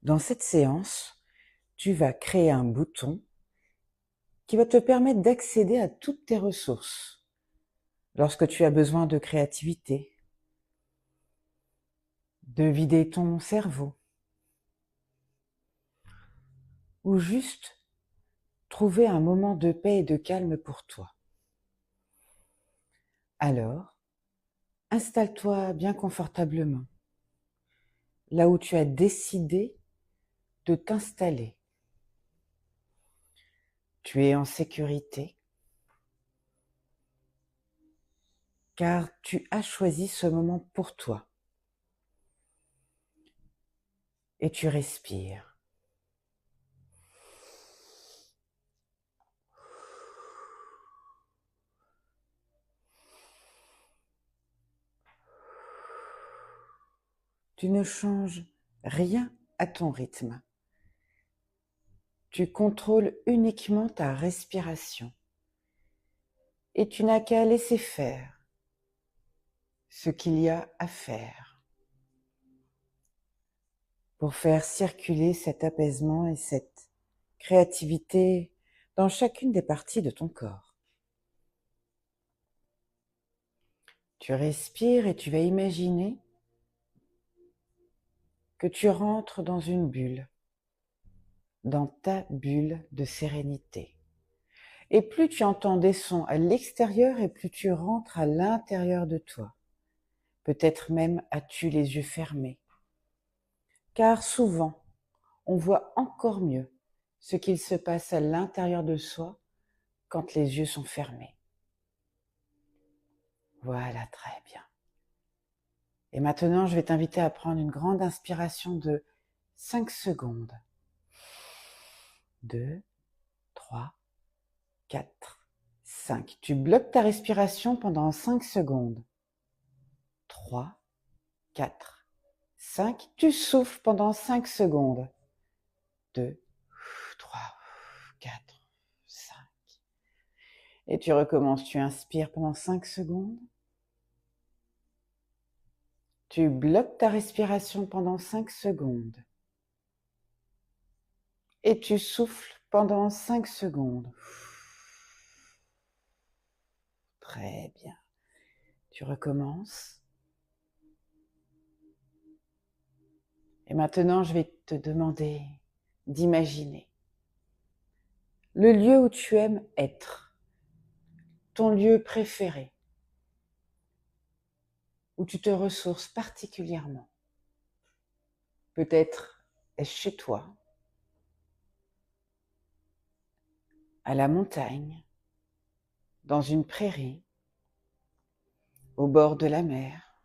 Dans cette séance, tu vas créer un bouton qui va te permettre d'accéder à toutes tes ressources lorsque tu as besoin de créativité, de vider ton cerveau ou juste trouver un moment de paix et de calme pour toi. Alors, installe-toi bien confortablement, là où tu as décidé de t'installer. Tu es en sécurité, car tu as choisi ce moment pour toi. Et tu respires. Tu ne changes rien à ton rythme. Tu contrôles uniquement ta respiration. Et tu n'as qu'à laisser faire ce qu'il y a à faire pour faire circuler cet apaisement et cette créativité dans chacune des parties de ton corps. Tu respires et tu vas imaginer que tu rentres dans une bulle, dans ta bulle de sérénité. Et plus tu entends des sons à l'extérieur et plus tu rentres à l'intérieur de toi. Peut-être même as-tu les yeux fermés. Car souvent, on voit encore mieux ce qu'il se passe à l'intérieur de soi quand les yeux sont fermés. Voilà, très bien. Et maintenant, je vais t'inviter à prendre une grande inspiration de 5 secondes. 2, 3, 4, 5. Tu bloques ta respiration pendant 5 secondes. 3, 4, 5. Tu souffles pendant 5 secondes. 2, 3, 4, 5. Et tu recommences. Tu inspires pendant 5 secondes. Tu bloques ta respiration pendant 5 secondes. Et tu souffles pendant 5 secondes. Très bien. Tu recommences. Et maintenant, je vais te demander d'imaginer le lieu où tu aimes être, ton lieu préféré, où tu te ressources particulièrement. Peut-être est-ce chez toi, à la montagne, dans une prairie, au bord de la mer.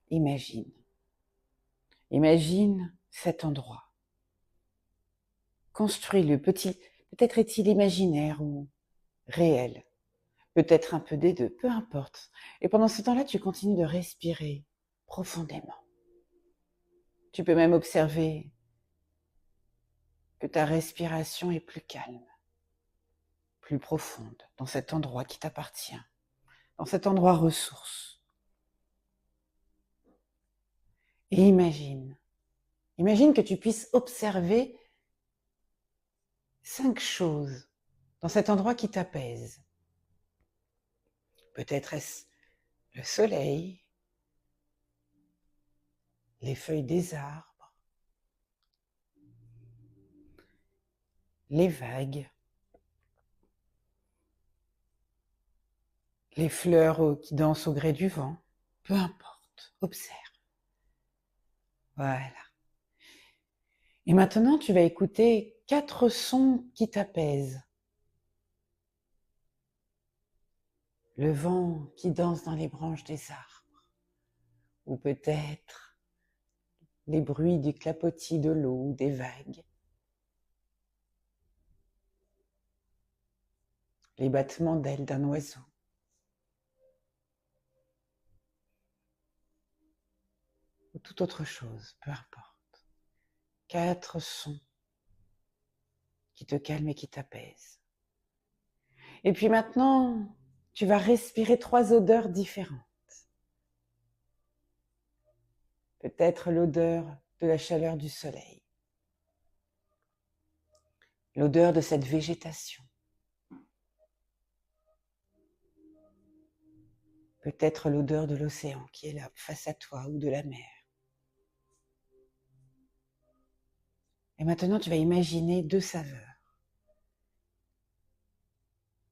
Imagine. Imagine cet endroit. Construis-le. Peut-être est-il imaginaire ou réel. Peut-être un peu des deux, peu importe. Et pendant ce temps-là, tu continues de respirer profondément. Tu peux même observer que ta respiration est plus calme, plus profonde, dans cet endroit qui t'appartient, dans cet endroit ressource. Et imagine que tu puisses observer 5 choses dans cet endroit qui t'apaise. Peut-être est-ce le soleil, les feuilles des arbres, les vagues, les fleurs qui dansent au gré du vent. Peu importe, observe. Voilà. Et maintenant, tu vas écouter 4 sons qui t'apaisent. Le vent qui danse dans les branches des arbres, ou peut-être les bruits du clapotis de l'eau ou des vagues, les battements d'ailes d'un oiseau. Ou toute autre chose, peu importe. 4 sons qui te calment et qui t'apaisent. Et puis maintenant, tu vas respirer 3 odeurs différentes. Peut-être l'odeur de la chaleur du soleil, l'odeur de cette végétation, peut-être l'odeur de l'océan qui est là face à toi ou de la mer. Et maintenant, tu vas imaginer deux saveurs.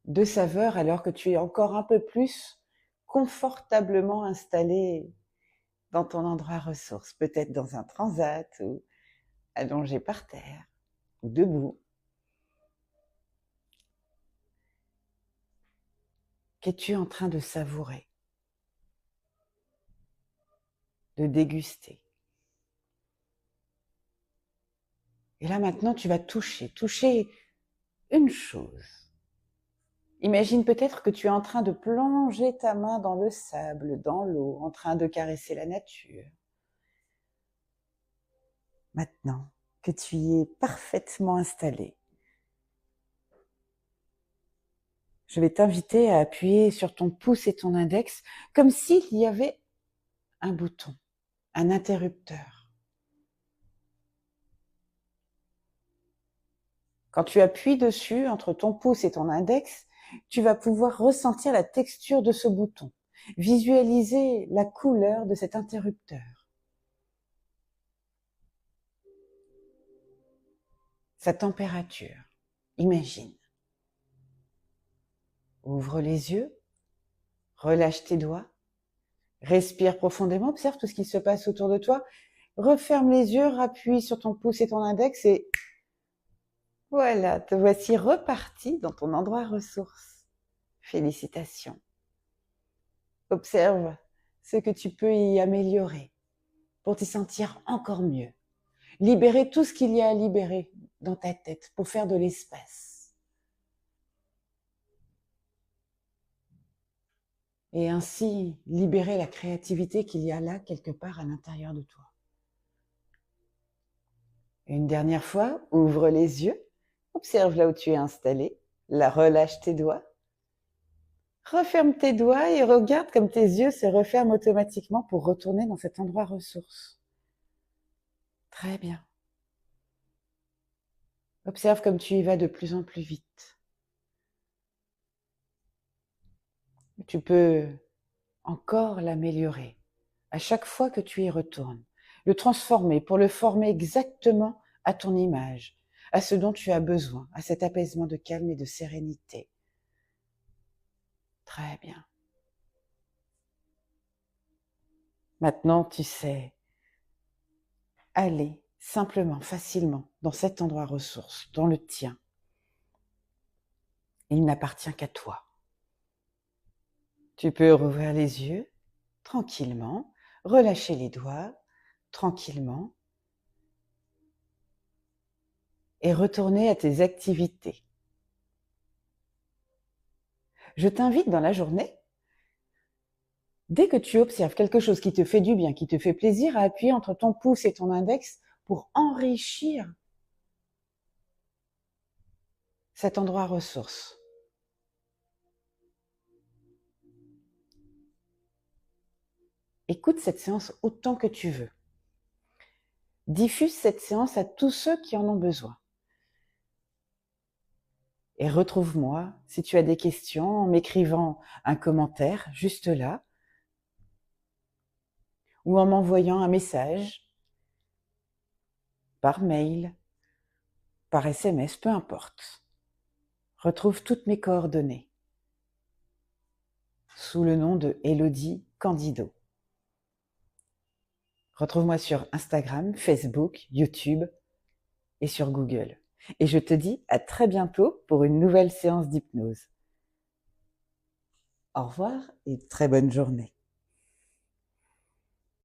Deux saveurs alors que tu es encore un peu plus confortablement installé dans ton endroit ressource, peut-être dans un transat ou allongé par terre ou debout. Qu'es-tu en train de savourer, de déguster? Et là maintenant, tu vas toucher une chose. Imagine peut-être que tu es en train de plonger ta main dans le sable, dans l'eau, en train de caresser la nature. Maintenant que tu y es parfaitement installé, je vais t'inviter à appuyer sur ton pouce et ton index comme s'il y avait un bouton, un interrupteur. Quand tu appuies dessus, entre ton pouce et ton index, tu vas pouvoir ressentir la texture de ce bouton, visualiser la couleur de cet interrupteur, sa température. Imagine. Ouvre les yeux, relâche tes doigts, respire profondément, observe tout ce qui se passe autour de toi, referme les yeux, appuie sur ton pouce et ton index et voilà, te voici reparti dans ton endroit ressource. Félicitations. Observe ce que tu peux y améliorer pour t'y sentir encore mieux. Libérer tout ce qu'il y a à libérer dans ta tête pour faire de l'espace. Et ainsi libérer la créativité qu'il y a là quelque part à l'intérieur de toi. Une dernière fois, ouvre les yeux, observe là où tu es installé, relâche tes doigts, referme tes doigts et regarde comme tes yeux se referment automatiquement pour retourner dans cet endroit ressource. Très bien. Observe comme tu y vas de plus en plus vite. Tu peux encore l'améliorer à chaque fois que tu y retournes, le transformer pour le former exactement à ton image, à ce dont tu as besoin, à cet apaisement de calme et de sérénité. Très bien. Maintenant, tu sais aller simplement, facilement dans cet endroit ressource, dans le tien. Il n'appartient qu'à toi. Tu peux rouvrir les yeux tranquillement, relâcher les doigts tranquillement et retourner à tes activités. Je t'invite dans la journée, dès que tu observes quelque chose qui te fait du bien, qui te fait plaisir, à appuyer entre ton pouce et ton index pour enrichir cet endroit ressource. Écoute cette séance autant que tu veux. Diffuse cette séance à tous ceux qui en ont besoin. Et retrouve-moi si tu as des questions en m'écrivant un commentaire juste là ou en m'envoyant un message par mail, par SMS, peu importe. Retrouve toutes mes coordonnées sous le nom de Élodie Candido. Retrouve-moi sur Instagram, Facebook, YouTube et sur Google. Et je te dis à très bientôt pour une nouvelle séance d'hypnose. Au revoir et très bonne journée.